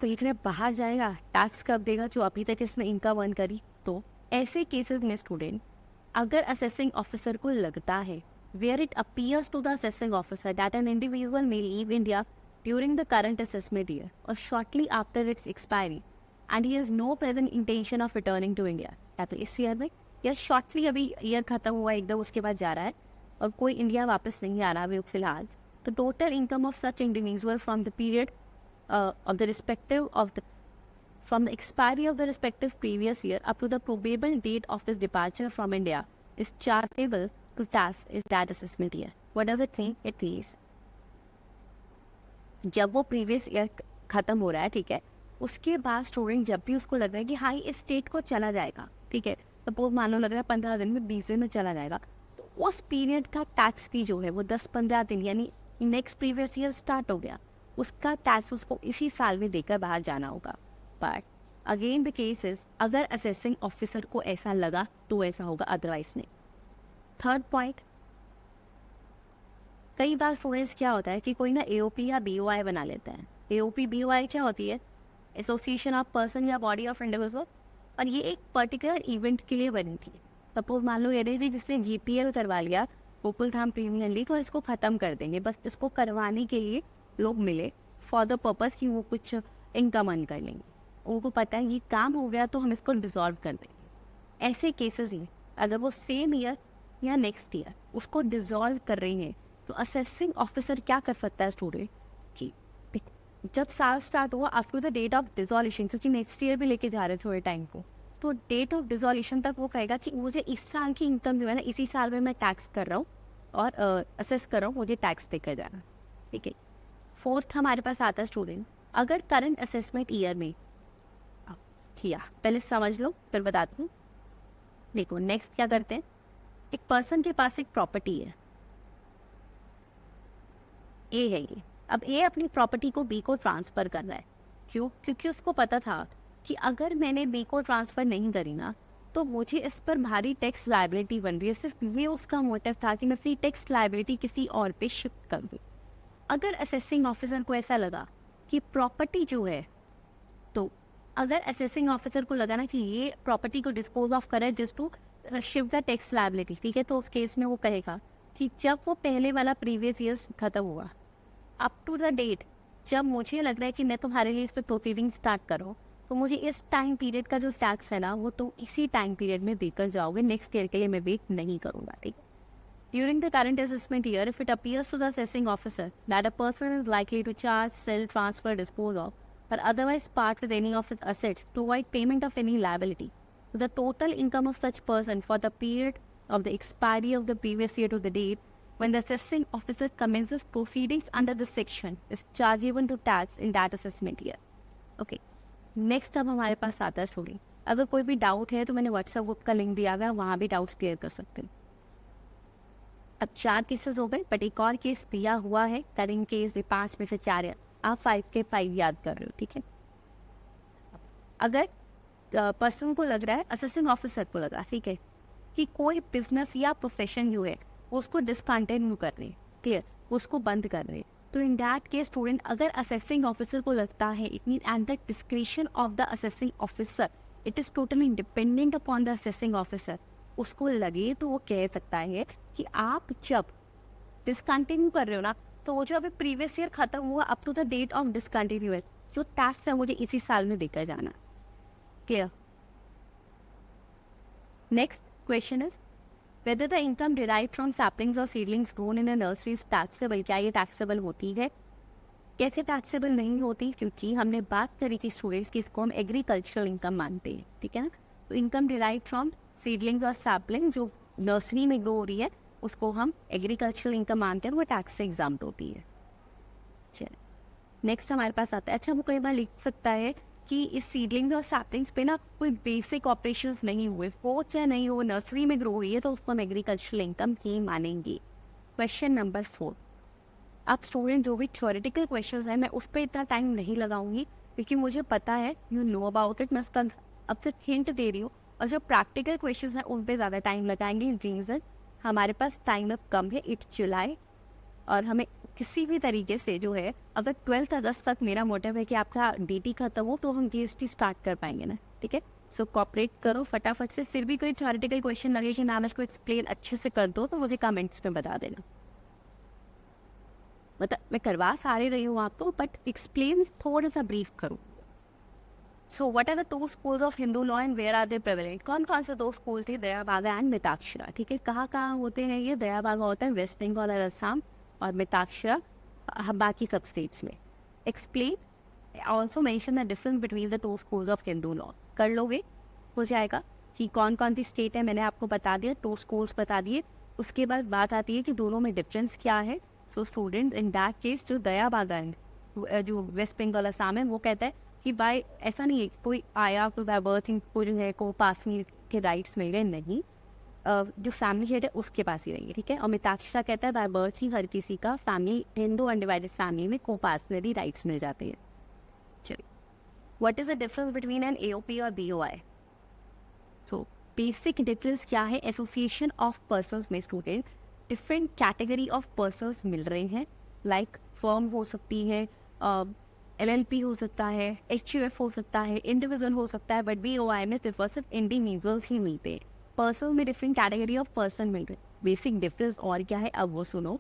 तो ये बाहर जाएगा, टैक्स कब देगा जो अभी तक इसने इनकम अर्न करी। तो ऐसे केसेस में स्टूडेंट, अगर असेसिंग ऑफिसर को लगता है, where it appears to the assessing officer that an individual may leave India during the current assessment year or shortly after its expiry and he has no present intention of returning to India, या तो इस ईयर में या शॉर्टली अभी ईयर खत्म हुआ एकदम उसके बाद जा रहा है और कोई इंडिया वापस नहीं आ रहा अभी फिलहाल, तो total income of such individual from the period of the respective of the from the expiry of the respective previous year up to the probable date of his departure from India is chargeable to tax is that assessment year. What does it mean? It means जब वो प्रीवियस ईयर ख़त्म हो रहा है, ठीक है, उसके बाद स्टूडेंट जब भी उसको लग रहा है कि हाँ इस स्टेट को चला जाएगा, ठीक है, सपोज मान लो लग रहा है 15 दिन में 20 दिन में चला जाएगा, तो उस पीरियड का टैक्स भी जो है वो 10-15 दिन यानी नेक्स्ट प्रीवियस ईयर स्टार्ट हो गया, उसका टैक्स उसको इसी साल में देकर बाहर जाना होगा। But again the case is, अगर असेसिंग ऑफिसर को ऐसा लगा तो ऐसा होगा, अदरवाइज नहीं। थर्ड पॉइंट, कई बार स्टूडेंट्स क्या होता है कि कोई ना एओपी या बीओआई बना लेता है। एओपी बीओआई क्या होती है? एसोसिएशन ऑफ पर्सन या बॉडी ऑफ इंडिविजुअल, और ये एक पर्टिकुलर इवेंट के लिए बनी थी। सपोज मान लो ये जी जिसने जीपीएल करवा लिया, गोकुल धाम प्रीमियर लीग, और इसको ख़त्म कर देंगे, बस इसको करवाने के लिए लोग मिले फॉर द पर्पज़ कि वो कुछ इनकम अर्न कर लेंगे, उनको पता है ये काम हो गया तो हम इसको डिसॉल्व कर देंगे। ऐसे केसेस में अगर वो सेम ईयर या नेक्स्ट ईयर उसको डिसॉल्व कर रही हैं, तो असेसिंग ऑफिसर क्या कर सकता है स्टूडेंट कि जब साल स्टार्ट हुआ after the date of dissolution, क्योंकि नेक्स्ट ईयर भी लेके जा रहे थोड़े टाइम को, तो डेट ऑफ डिसॉल्यूशन तक वो कहेगा कि मुझे इस साल की इनकम जो है ना, इसी साल में मैं टैक्स कर रहा हूँ और असेस कर रहा हूँ, मुझे टैक्स देकर जाना। ठीक है, फोर्थ हमारे पास आता है स्टूडेंट, अगर करंट असेसमेंट ईयर में किया, पहले समझ लो फिर बताती हूँ। देखो नेक्स्ट क्या करते हैं, एक पर्सन के पास एक प्रॉपर्टी है, ए है ये, अब ए अपनी प्रॉपर्टी को बी को ट्रांसफ़र कर रहा है। क्यों? क्योंकि उसको पता था कि अगर मैंने बी को ट्रांसफ़र नहीं करी ना तो मुझे इस पर भारी टैक्स लायबिलिटी बन रही है। सिर्फ ये उसका मोटिव था कि मैं अपनी टैक्स लायबिलिटी किसी और पे शिफ्ट कर दूँ। अगर असेसिंग ऑफिसर को ऐसा लगा कि प्रॉपर्टी जो है, तो अगर असेसिंग ऑफिसर को लगा ना कि ये प्रॉपर्टी को डिस्पोज ऑफ करे just to shift the tax liability, ठीक है, तो उस केस में वो कहेगा कि जब वो पहले वाला प्रीवियस ईयर ख़त्म हुआ, अप टू द डेट जब मुझे लग रहा है कि मैं तुम्हारे लिए इस पर प्रोसीडिंग स्टार्ट करूँ, तो मुझे इस टाइम पीरियड का जो टैक्स है ना वो तो इसी टाइम पीरियड में देकर जाओगे, नेक्स्ट ईयर के लिए मैं वेट नहीं करूँगा। ठीक, during the current assessment year if it appears to the assessing officer that a person is likely to charge, sell, transfer, dispose of or otherwise part with any of its assets to avoid payment of any liability, so the total income of such person for the period of the expiry of the previous year to the date when the assessing officer commences proceedings under this section is chargeable to tax in that assessment year. Okay, next अब हमारे पास आता है स्टोरी। अगर कोई भी डाउट है तो मैंने व्हाट्सएप ग्रुप का लिंक दिया हुआ है, वहाँ भी डाउट्स क्लियर कर सकते हैं। अब 4 केसेस हो गए, बट एक और केस दिया हुआ है, करेंट केस 5 में से 4 है, आप 5 के 5 याद कर रहे हो। ठीक है, अगर पर्सन को लग रहा है, असेसिंग ऑफिसर को लगा, ठीक है, कि कोई बिजनेस या प्रोफेशन जो है उसको डिसकंटिन्यू कर रहे, क्लियर, उसको बंद कर रहे, तो इन दैट केस स्टूडेंट, अगर असेसिंग ऑफिसर को लगता है, it mean at the discretion of the assessing officer it is totally dependent upon the assessing officer. उसको लगे तो वो कह सकता है कि आप जब डिसकंटिन्यू कर रहे हो ना, तो वो जो अभी प्रीवियस ईयर खत्म हुआ up to the date of discontinue, जो टैक्स है मुझे इसी साल में देकर जाना। Clear? Next question is whether the income derived from saplings or seedlings grown in a nursery is taxable। क्या ये टैक्सेबल होती है? कैसे टैक्सेबल नहीं होती? क्योंकि हमने बात करी थी स्टूडेंट्स की इसको हम एग्रीकल्चरल इनकम मानते हैं, ठीक है ना। तो इनकम डिराइव फ्रॉम सीडलिंग्स और सैपलिंग जो नर्सरी में ग्रो हो रही है उसको हम एग्रीकल्चरल इनकम मानते हैं, वो टैक्स से एग्जाम्प्ट होती है। चलिए नेक्स्ट हमारे पास आता है, अच्छा वो कई बार लिख सकता है कि इस सीडलिंग्स और सैपलिंग्स पे ना कोई बेसिक ऑपरेशंस नहीं हुए, वो चाहे नहीं हो, नर्सरी में ग्रो हुई है तो उसको हम एग्रीकल्चरल इनकम ही मानेंगे। Question number 4। अब स्टूडेंट जो भी थ्योरेटिकल क्वेश्चंस है मैं उस पर इतना टाइम नहीं लगाऊंगी क्योंकि मुझे पता है यू नो अबाउट इट। मैं उसका अब तक हिंट दे रही हूँ, और जो प्रैक्टिकल क्वेश्चंस हैं उन पर ज़्यादा टाइम लगाएंगे। रीज़न हमारे पास टाइम अब कम है, इट्स जुलाई, और हमें किसी भी तरीके से जो है अगर 12 अगस्त तक मेरा मोटिव है कि आपका DT खत्म हो तो हम GST स्टार्ट कर पाएंगे ना, ठीक है। सो कॉपरेट करो फटाफट से। फिर भी कोई थ्योरेटिकल क्वेश्चन लगे कि मैम इसको एक्सप्लेन अच्छे से कर दो तो मुझे कमेंट्स में बता देना। मतलब मैं करवा सारे रही हूँ आपको, बट एक्सप्लेन थोड़ा सा ब्रीफ करूँ। So what are the two schools of Hindu law and where are they prevalent? कौन कौन से दो स्कूल थे? दया भागा एंड मिताक्षरा, ठीक है। कहाँ कहाँ होते हैं ये? दया भागा होता है वेस्ट बंगाल और असम, और मिताक्षरा बाकी सब स्टेट्स में। Explain also mention the difference between the two schools of Hindu law. कर लोगे? हो जाएगा कि कौन कौन सी स्टेट है मैंने आपको बता दिया, 2 स्कूल्स बता दिए। उसके बाद बात आती है कि दोनों में डिफरेंस क्या है। So student in that case जो दया भागा जो वेस्ट बंगाल असम है वो कहता है कि भाई ऐसा नहीं है कोई आया कोई बाय बर्थ को जो है को पास में के राइट्स मिल गए, नहीं, जो फैमिली हेड है उसके पास ही रहेंगे, ठीक है। और मिताक्षरा कहता है बाय बर्थ ही हर किसी का फैमिली हिंदू अनडिवाइडेड फैमिली में को पासनरी राइट्स मिल जाते हैं। चलिए what is the difference between an AOP और BOI? सो बेसिक डिफरेंस क्या है? एसोसिएशन ऑफ पर्सन्स में student different category of persons मिल रहे हैं, लाइक फर्म हो सकती है, LLP हो सकता है, HUF हो सकता है, इंडिविजुअल हो सकता है, बट BOI में सिर्फ इंडिविजुअल्स ही मिलते हैं। पर्सन में डिफरेंट कैटेगरी ऑफ पर्सन मिल रहे। बेसिक डिफरेंस और क्या है अब वो सुनो।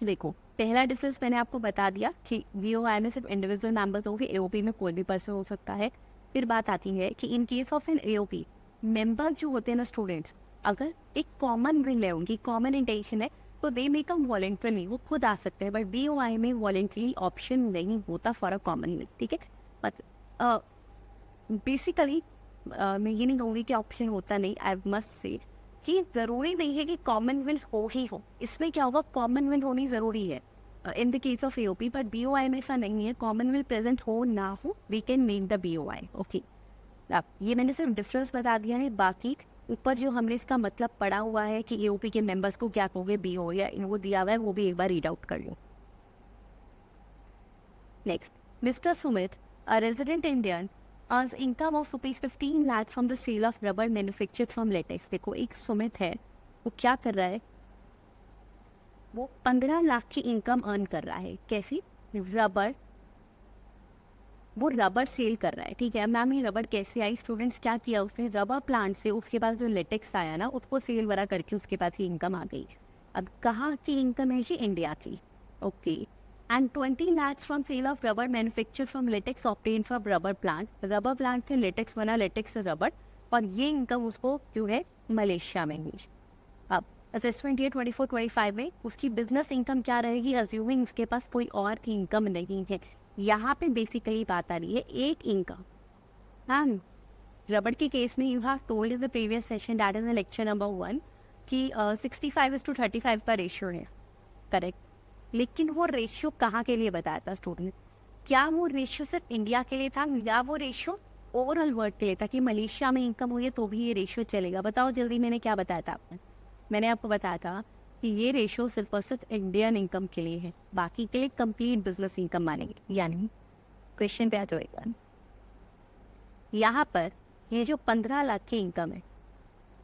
देखो पहला डिफरेंस मैंने आपको बता दिया कि BOI में सिर्फ इंडिविजुअल मेंबर्स होंगे, AOP में कोई भी पर्सन हो सकता है। फिर बात आती है कि in case of an AOP member जो होते हैं ना स्टूडेंट्स, अगर एक कॉमन विल है, उनकी कॉमन इंटेंशन है तो दे मेक अम वॉलंटरी, वो खुद आ सकते हैं। बट BOI में वॉलंटरी ऑप्शन नहीं होता फॉर अ कॉमन विल, ठीक है। मतलब बेसिकली मैं ये नहीं कहूँगी कि ऑप्शन होता नहीं, आई मस्ट से कि ज़रूरी नहीं है कि कॉमन विल हो ही हो। इसमें क्या होगा, कॉमन विल होनी ज़रूरी है in the case of AOP, but BOI में ऐसा नहीं है। कॉमन विल प्रेजेंट हो ना हो, we can make the BOI, okay. अब ये मैंने सिर्फ डिफरेंस बता दिया है, बाकी ऊपर जो हमने इसका मतलब पढ़ा हुआ है कि AOP के मेंबर्स को क्या कहोगे BOI या इनको दिया हुआ है, वो भी एक बार रीड आउट कर लो। Next, mister Sumit, a resident Indian, earns income of ₹15 lakh from the sale of rubber manufactured from latex. देखो एक सुमित है, वो क्या कर रहा है, वो 15 लाख की इनकम अर्न कर रहा है। कैसी? रबर, वो रबर सेल कर रहा है, ठीक है। मैम ये रबर कैसे आई? स्टूडेंट्स क्या किया उसने, रबर प्लांट से उसके बाद जो लेटेक्स आया ना उसको सेल वगैरह करके उसके पास ही इनकम आ गई। अब कहाँ की इनकम है जी? इंडिया की, okay. And 20 lakhs from sale of rubber manufacture from latex obtain from rubber plant. Rubber plant से लेटेक्स बना, लेटेक्स से रबर, और ये इनकम उसको जो है मलेशिया में हुई। अब असेसमेंट ईयर 24-25 में उसकी बिजनेस इनकम क्या रहेगी, अज्यूमिंग उसके पास कोई और इनकम नहीं है। यहाँ पे बेसिकली बात आ रही है एक इनकम। हाँ, रबड़ के केस में you have told in the previous session, that is the lecture number 1, कि 65:35 का रेशियो है, करेक्ट। लेकिन वो रेशियो कहाँ के लिए बताया था स्टूडेंट? क्या वो रेशियो सिर्फ इंडिया के लिए था या वो रेशियो ओवरऑल वर्ल्ड के लिए था कि मलेशिया में इनकम हुई है तो भी ये रेशियो चलेगा? बताओ जल्दी, मैंने क्या बताया था आपने? मैंने आपको बताया था कि ये रेशियो सिर्फ और सिर्फ इंडियन इनकम के लिए है, बाकी के लिए कंप्लीट बिजनेस इनकम मानेंगे। यानी क्वेश्चन पे आ जाएगा, यहाँ पर ये जो 15 लाख की इनकम है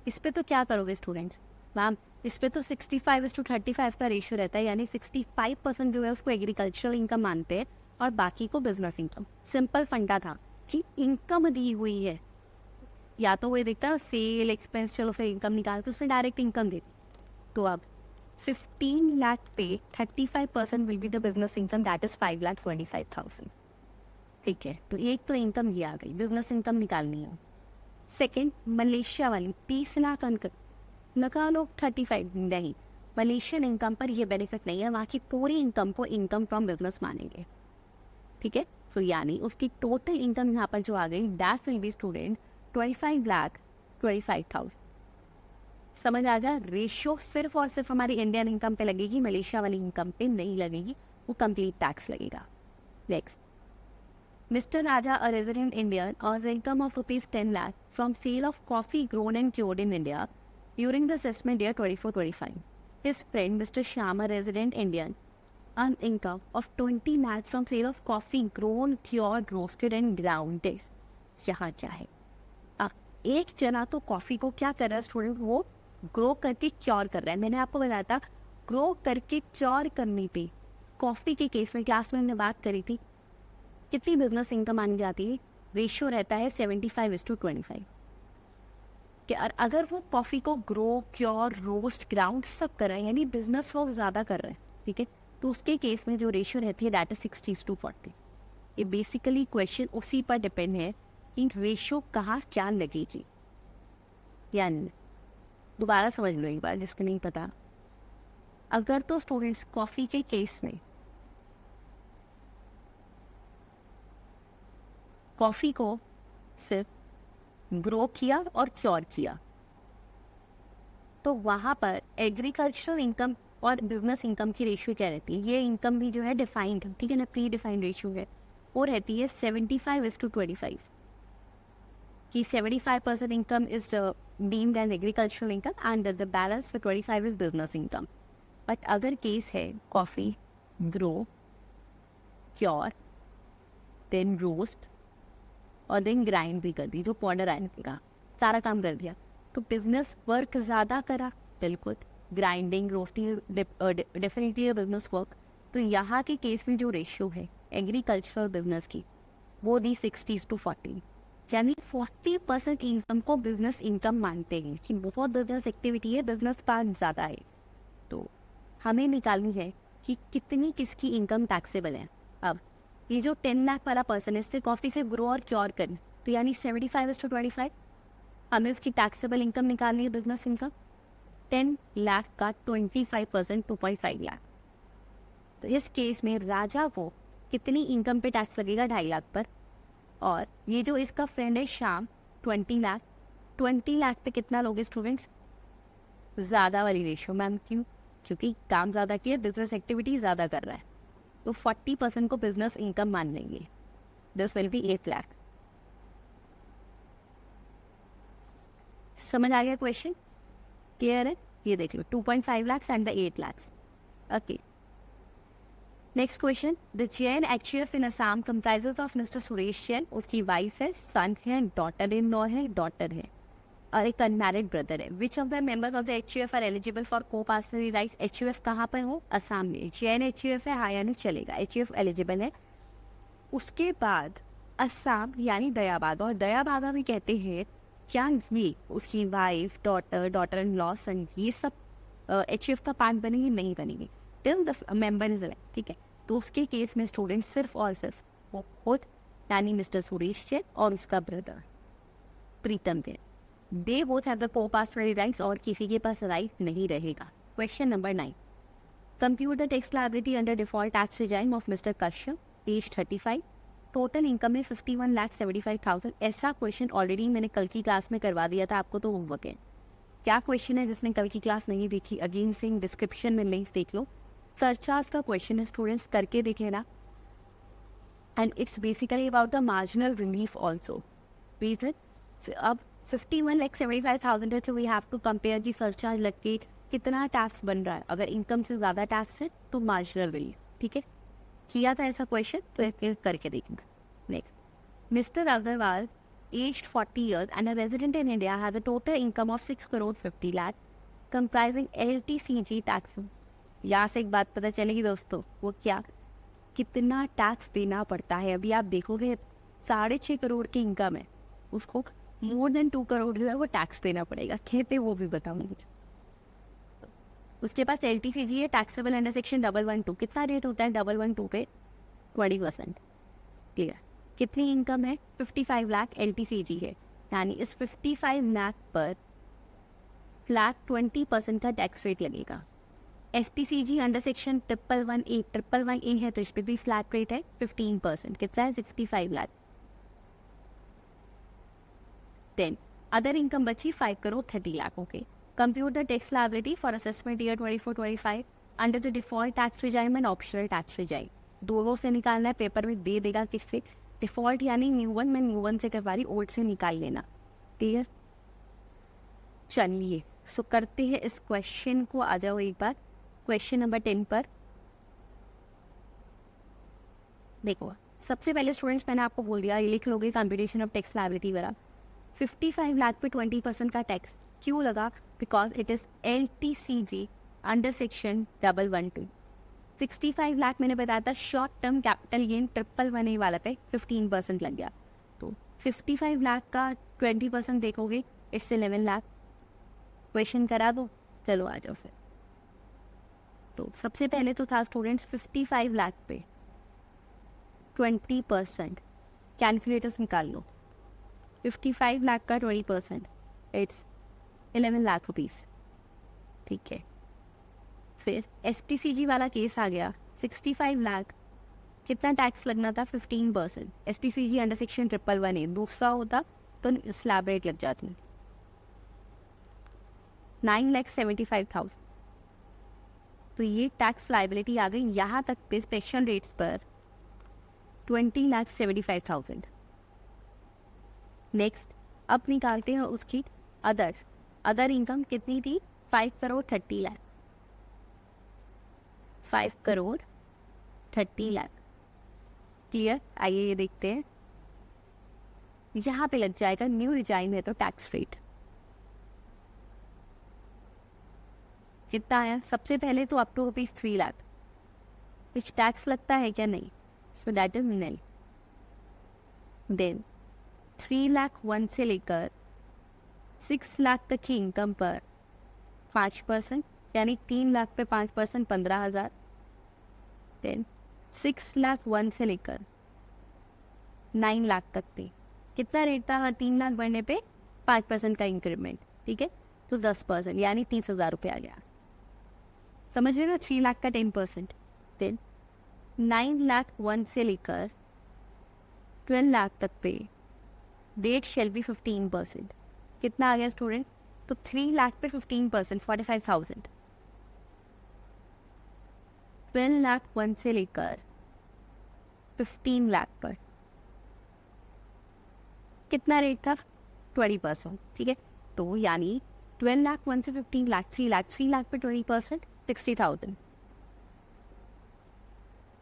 इस पे तो क्या करोगे स्टूडेंट्स? मैम इस पे तो 65:35 का रेशियो रहता है, यानी 65% जो है उसको एग्रीकल्चरल इनकम मानते हैं और बाकी को बिजनेस इनकम। सिंपल फंडा था कि इनकम दी हुई है, या तो वो देखता है सेल एक्सपेंस, चलो फिर इनकम निकाल तो उसने डायरेक्ट इनकम दे दी। तो अब 15 लाख पे 35% will be the business income, that is 5,25,000। ठीक है, तो एक तो इनकम ये आ गई, बिजनेस इनकम निकालनी है। सेकंड, मलेशिया वाली 30 लाख अनकट लगा लो, 35 नहीं, मलेशियन इनकम पर ये बेनिफिट नहीं है, वहाँ की पूरी इनकम को इनकम फ्रॉम बिजनेस मानेंगे। ठीक है, तो यानी उसकी टोटल इनकम यहाँ पर जो आ गई, दैट विल बी स्टूडेंट 25,25,000। समझ आ गया, रेशियो सिर्फ और सिर्फ हमारी इंडियन इनकम पे लगेगी, मलेशिया वाली इनकम पे नहीं लगेगी, वो कंप्लीट टैक्स लगेगा। Next, Mr. Raja, a resident Indian, earns income of rupees 10 lakh from sale of coffee grown and cured in India during the assessment year 24-25. His friend, Mr. Shyam, a resident Indian, earned income of 20 lakhs from sale of coffee grown, cured, roasted and ground. जहाँ चाहे एक जना तो कॉफ़ी को क्या कर रहा है स्टूडेंट, वो ग्रो करके क्योर कर रहा है। मैंने आपको बताया था ग्रो करके क्योर करने पे कॉफ़ी के केस में क्लास में हमने बात करी थी, कितनी बिजनेस इनकम आनी जाती है, रेशियो रहता है 75:25 कि अगर वो कॉफ़ी को ग्रो क्योर रोस्ट ग्राउंड सब कर रहे हैं, यानी बिजनेस वो ज़्यादा कर रहे हैं, ठीक है, तो उसके केस में जो रेशियो रहती है दैट इज 60:40। ये बेसिकली क्वेश्चन उसी पर डिपेंड है कि रेशियो कहाँ क्या लगेगी। यानी दोबारा समझ लो एक बार जिसको नहीं पता, अगर तो स्टूडेंट्स कॉफ़ी के केस में कॉफ़ी को सिर्फ ग्रो किया और क्योर किया, तो वहाँ पर एग्रीकल्चरल इनकम और बिजनेस इनकम की रेशियो क्या रहती है, ये इनकम भी जो है डिफाइंड, ठीक है ना, प्री डिफाइंड रेशियो है, वो रहती है 75:25 कि 75% income is deemed as agricultural income and the balance for 25 is business income. But अगर केस है coffee grow cure then roast और देन ग्राइंड भी कर दी, जो पाउडर आयन पूरा सारा काम कर दिया, तो बिजनेस वर्क ज़्यादा करा, बिल्कुल grinding roasting definitely business work. तो यहाँ के केस में जो रेशियो है एग्रीकल्चरल बिजनेस की वो दी 60:40, यानी 40% इनकम को बिजनेस इनकम मानते हैं कि बहुत बिजनेस एक्टिविटी है, बिजनेस पार्ट ज़्यादा है। तो हमें निकालनी है कि कितनी किसकी इनकम टैक्सेबल है। अब ये जो 10 लाख वाला पर्सन है इसने कॉफ़ी से ग्रो और क्योर कर, तो यानी 75:25 हमें उसकी टैक्सेबल इनकम निकालनी है, बिजनेस इनकम 10 लाख का 25% 2.5 लाख। तो इस केस में राजा को कितनी इनकम पे टैक्स लगेगा, 2.5 लाख पर, और ये जो इसका फ्रेंड है श्याम 20 लाख, 20 लाख पे कितना लोगे स्टूडेंट्स, ज़्यादा वाली रेशियो मैम, क्यों, क्योंकि काम ज़्यादा किया, बिजनेस एक्टिविटी ज़्यादा कर रहा है, तो 40% को बिजनेस इनकम मान लेंगे, दिस विल बी 8 लाख। समझ आ गया क्वेश्चन, क्लियर है, ये देख लो 2.5 lakhs and the 8 lakhs। Okay, next question, the Jain HUF in Assam comprises of Mister Suresh Jain, उसकी वाइफ है, सन है, डॉटर इन लॉ है, डॉटर है और एक अनमैरिड ब्रदर है। Which of the members of the HUF are eligible for coparcenary rights. HUF कहाँ पर हो, असम में, जैन HUF है, हाँ यानी चलेगा, HUF एलिजिबल है। उसके बाद असम यानी दयाबाद, और दयाबादा भी कहते हैं चांद भी उसकी wife, daughter, daughter in law, son, ये सब HUF का पार्ट बनेंगे, नहीं बनेंगे till the member is elect, ठीक है। तो उसके केस में स्टूडेंट सिर्फ और सिर्फ वो खुद यानी मिस्टर सुरेश जैन और उसका brother Pritam Jain, they both have the coparcenary rights, और किसी के पास राइट नहीं रहेगा। Question number 9, compute the tax liability under default tax regime of mister Kashyap, age 35, total income है 51,75,000। ऐसा क्वेश्चन ऑलरेडी मैंने कल की क्लास में करवा दिया था आपको, तो होमवर्क है। क्या क्वेश्चन है, जिसने कल की क्लास नहीं देखी अगेन से डिस्क्रिप्शन में लिंक देख लो, सरचार्ज का क्वेश्चन है, स्टूडेंट्स करके देखे ना, and it's basically about the marginal relief also. अब 51,75,000 है, तो वी हैव टू कंपेयर की सरचार्ज लग के कितना टैक्स बन रहा है, अगर इनकम से ज़्यादा टैक्स है तो मार्जिनल रिलीफ, ठीक है, किया था ऐसा क्वेश्चन, तो एक करके देखेंगे। Next, Mister Agarwal aged 40 years and a resident in India has a total income of 6,50 lakh comprising LTCG tax। यहाँ से एक बात पता चलेगी दोस्तों, वो क्या, कितना टैक्स देना पड़ता है। अभी आप देखोगे 6.5 करोड़ की इनकम है, उसको मोर देन 2 करोड़ जो है वो टैक्स देना पड़ेगा, कहते वो भी बताऊंगी। उसके पास LTCG है, टैक्सेबल अंडर सेक्शन 112, कितना रेट होता है 112 पे 20%, क्लियर। कितनी इनकम है 55 लाख LTCG है, यानी इस 55 लाख पर फ्लैट 20% का टैक्स रेट लगेगा। STCG अंडर सेक्शन 111A है तो इस पर भी फ्लैट रेट है 15%, कितना है 65 लाख। देन अदर इनकम बची 5 crore 30 lakh. Okay, compute the tax liability for assessment year 24-25 under the default tax regime and optional tax regime. दोनों से निकालना है, पेपर में दे देगा किससे, डिफॉल्ट यानी न्यू वन, मैं न्यू वन से करवा रही, ओल्ड से निकाल लेना, क्लियर। चलिए सो करते हैं इस क्वेश्चन को, आ जाओ एक बार क्वेश्चन नंबर 10 पर। देखो सबसे पहले स्टूडेंट्स मैंने आपको बोल दिया, ये लिख लोगे कंप्यूटेशन ऑफ टैक्स लायबिलिटी वाला। 55 लाख पे 20% का टैक्स क्यों लगा, because it is LTCG under section 112। 65 lakh मैंने बताया था short term capital gain 111A वाला पे 15% लग गया, तो 55 लाख का 20% देखोगे इट्स 11 लाख। क्वेश्चन करा दो, चलो आ जाओ फिर। तो सबसे पहले तो था स्टूडेंट्स 55 लाख पे 20%, कैलकुलेटर्स निकाल लो। 55 लाख का 20% इट्स 11 लाख रुपीस, ठीक है। फिर STCG वाला केस आ गया, 65 लाख, कितना टैक्स लगना था 15%। STCG अंडर सेक्शन 111A, दूसरा होता तो स्लैब रेट लग जाती 9,75,000। तो ये टैक्स लाइबिलिटी आ गई यहाँ तक पे स्पेशल रेट्स पर 20,75,000। नेक्स्ट अब निकालते हैं उसकी अदर इनकम कितनी थी 5 करोड़ 30 लाख, 5 करोड़ 30 लाख, क्लियर। आइए ये देखते हैं, यहाँ पे लग जाएगा न्यू रिजाइम है तो टैक्स रेट कितना है। सबसे पहले तो अप टू ₹3 लाख कुछ टैक्स लगता है क्या, नहीं, सो दैट इज नहीं। देन 3 लाख 1 से लेकर 6 लाख तक की इनकम पर 5%, यानी 3 लाख पे 5% 15,000। देन 6 लाख 1 से लेकर 9 लाख तक पे कितना रेट था, 3 लाख बढ़ने पे 5% का इंक्रीमेंट, ठीक है, तो 10% यानी 30,000 रुपये आ गया, समझ रहे ना। 3 लाख का 10%। देन 9 लाख 1 से लेकर 12 लाख तक पे रेट शेल बी 15%, कितना आ गया स्टूडेंट, तो 3 लाख पे 15% 45,000। 12 लाख 1 से लेकर 15 लाख पर कितना रेट था 20%, ठीक है। तो यानी 12 लाख 1 से 15 लाख 3 लाख पे 20% 60,000।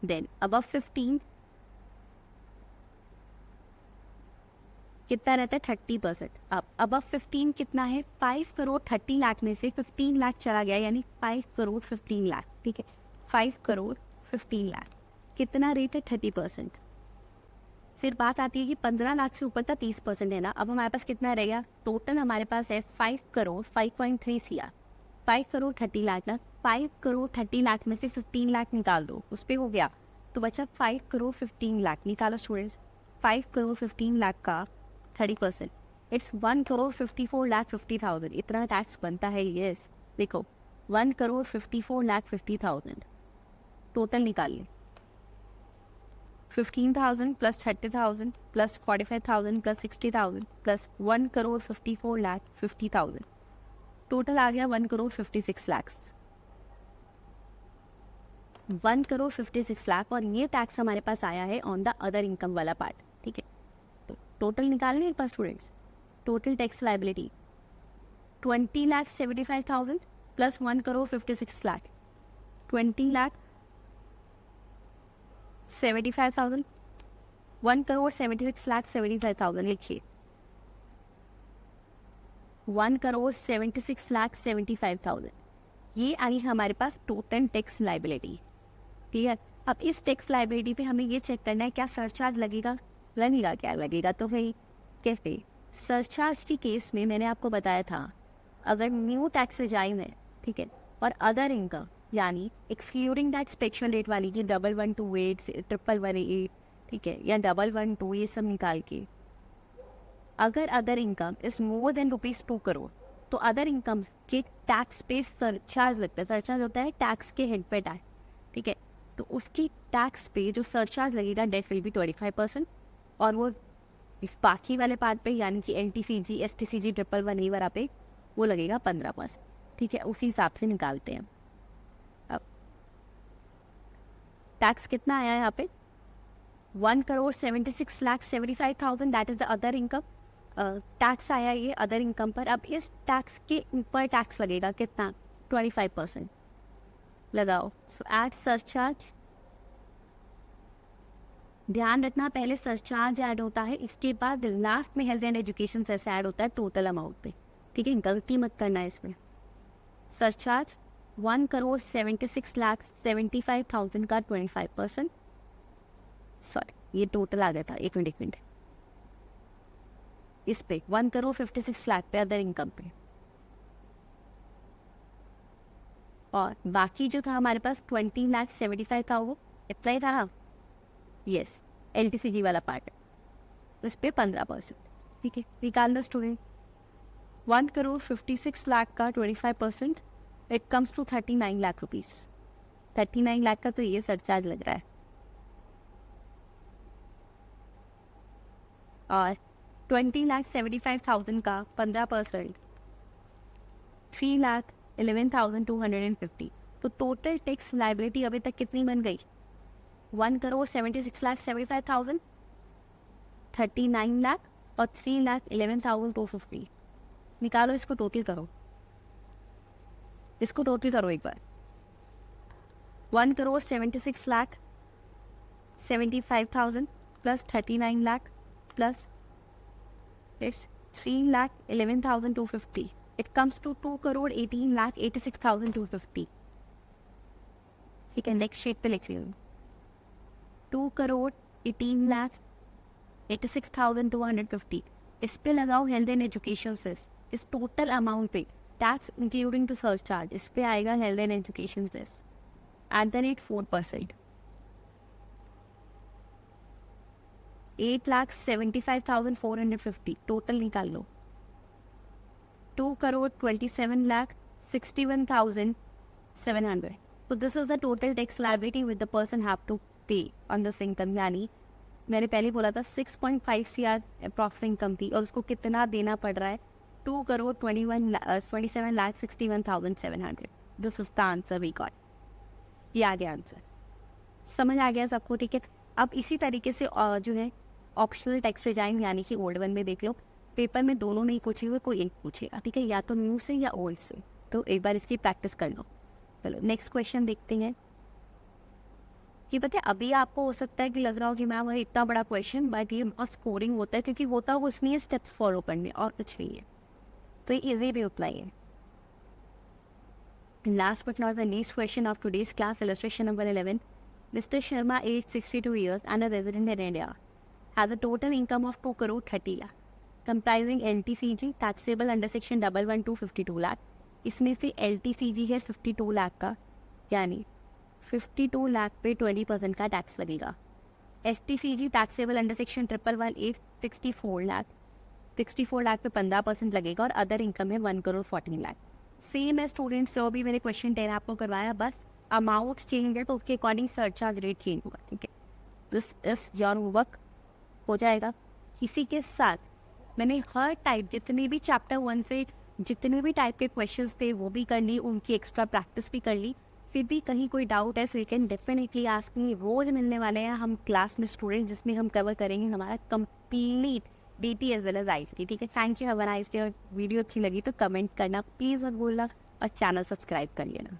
देन अबव 15 कितना रहता है 30%। अब अबव 15 कितना है 5 करोड़ 30 लाख में से 15 लाख चला गया, यानी 5 करोड़ 15 लाख, ठीक है। 5 करोड़ 15 लाख कितना रेट है 30%। फिर बात आती है कि 15 लाख से ऊपर का 30% है ना। अब हमारे पास कितना रह गया, टोटल हमारे पास है 5 करोड़ 5.3 CR, 5 करोड़ 30 लाख ना। 5 करोड़ 30 लाख में से 15 लाख निकाल दो, उस पर हो गया, तो बचा 5 करोड़ 15 लाख। निकालो स्टूडेंट्स, 5 करोड़ 15 लाख का 30% इट्स 1 करोड़ 54 लाख 50,000, इतना टैक्स बनता है। यस देखो 1 करोड़ 54 लाख 50,000 टोटल निकाल लें। 15,000 plus 30,000 plus 45,000 plus 60,000 plus 1 crore 54 lakh 50,000, total आ गया 1 करोड़ 56 लाख। 1 करोड़ 56 लाख और ये टैक्स हमारे पास आया है ऑन द अदर इनकम वाला पार्ट, ठीक है। तो टोटल निकाल लें एक बार students, total tax liability 20,75,000 plus 1 crore 56 lakh 20,75,000, 1 crore 76 lakh 75,000 लिखिए, 1 करोड़ 76 लाख 75,000 ये आई हमारे पास टोटल टैक्स लाइबिलिटी, क्लियर। अब इस टैक्स लाइबिलिटी पे हमें ये चेक करना है क्या सरचार्ज लगेगा, लगेगा क्या लगेगा, तो भाई कैसे सरचार्ज की केस में मैंने आपको बताया था, अगर न्यू टैक्स रिजाइम है, ठीक है, और अदर इनकम यानी एक्सक्लूडिंग दैट स्पेशल रेट वाली की 1128 1118, ठीक है, या 1112 ये सब निकाल के, अगर other income is more than ₹2 crore तो अदर इनकम के टैक्स पे सरचार्ज लगता है। सरचार्ज होता है टैक्स के हेड पे टैक्स, ठीक है, तो उसकी टैक्स पे जो सरचार्ज लगेगा डेट विल बी 25%, और वो इस बाकी वाले पार्ट पे यानी कि NTCG STCG 111 वाला पे वो लगेगा 15%, ठीक है। उसी हिसाब से निकालते हैं। अब टैक्स कितना आया यहाँ पे, 1,76,75,000 that is the other income. Tax आया ये अदर इनकम पर। अब इस टैक्स के ऊपर टैक्स लगेगा कितना, 25% लगाओ। सो एड सरचार्ज, ध्यान रखना पहले सरचार्ज ऐड होता है, इसके बाद लास्ट में हेल्थ एंड एजुकेशन से ऐड होता है टोटल अमाउंट पे, ठीक है, गलती मत करना है इसमें। सरचार्ज 1,76,75,000 का 25%, सॉरी ये टोटल आ गया था, एक मिनट इस पे 1,56,00,000 पे अदर इनकम पे, और बाकी जो था हमारे पास 20,75,000 का वो इतना ही था ना, यस LTCG वाला पार्ट, उस पे 15%, ठीक है। निकालना स्टूडेंट, 1,56,00,000 का 25%, it comes to 39 lakh rupees. 39 lakh का तो ये सरचार्ज लग रहा है, और 20,75,000 का 15%, 3,11,250। तो टोटल टैक्स लाइबिलिटी अभी तक कितनी बन गई, 1,76,75,000, 39 लाख और 3,11,250। निकालो इसको, टोटल करो, इसको टोटल करो एक बार। 1,76,75,000 plus 39 lakh plus it's 3,11,250, it comes to 2,18,86,250, ठीक है। नेक्स्ट शीट पे लिख रही हूँ, 2,18,86,250, इस पे लगाओ हेल्थ एंड एजुकेशन सेस, इस टोटल अमाउंट पे टैक्स इंक्लूडिंग द सरचार्ज, इस पे आएगा health and education cess @ 4%, 8,75,450 total निकाल लो। 2,27,61,700। So this is the total tax liability which the person have to pay on this income, यानी मैंने पहले बोला था 6.5 CR अप्रॉक्स इनकम थी और उसको कितना देना पड़ रहा है, 2,27,61,700। This is the answer we got, ये आ गया आंसर, समझ आ गया सबको, ठीक है। अब इसी तरीके से जो है ऑप्शनल टैक्स रिजाइम यानी कि ओल्ड वन में देख लो, पेपर में दोनों नहीं पूछेंगे, कोई एक पूछेगा, ठीक है, या तो न्यू से या ओल्ड से, तो एक बार इसकी प्रैक्टिस कर लो। चलो नेक्स्ट क्वेश्चन देखते हैं। कि पता है अभी आपको हो सकता है कि लग रहा हो कि मैम वही इतना बड़ा क्वेश्चन, बट ये बहुत स्कोरिंग होता है क्योंकि होता कुछ नहीं है, स्टेप्स फॉलो करने और कुछ नहीं है, तो ये इजी भी उतना ही है। Last but not the least question of today's class, illustration number 11। Mr. Sharma, age 62 years and a resident in India, has a total income of 2,30 lakh, comprising LTCG taxable under section 112 52 lakh। इसमें से LTCG है 52 लाख का, यानी 52 लाख पे 20% का टैक्स लगेगा। STCG taxable under section 111 64 lakh, 64 lakh पे 15% लगेगा, और अदर इनकम है 1,14 लाख। सेम है स्टूडेंट्स, जो भी मैंने क्वेश्चन 10 आपको करवाया, बस अमाउंट चेंज है तो उसके अकॉर्डिंग सरचार्ज रेट चेंज होगा, ठीक है। दिस इज योर वर्क हो जाएगा। इसी के साथ मैंने हर टाइप जितने भी चैप्टर 1 से जितने भी टाइप के क्वेश्चंस थे वो भी कर ली, उनकी एक्स्ट्रा प्रैक्टिस भी कर ली। फिर भी कहीं कोई डाउट है so you can definitely ask me. रोज मिलने वाले हैं हम क्लास में स्टूडेंट, जिसमें हम कवर करेंगे हमारा complete DT as well as ICT, ठीक है। Thank you, have a nice day. और वीडियो अच्छी लगी तो कमेंट करना प्लीज़ मत भूलना, और चैनल सब्सक्राइब कर लेना।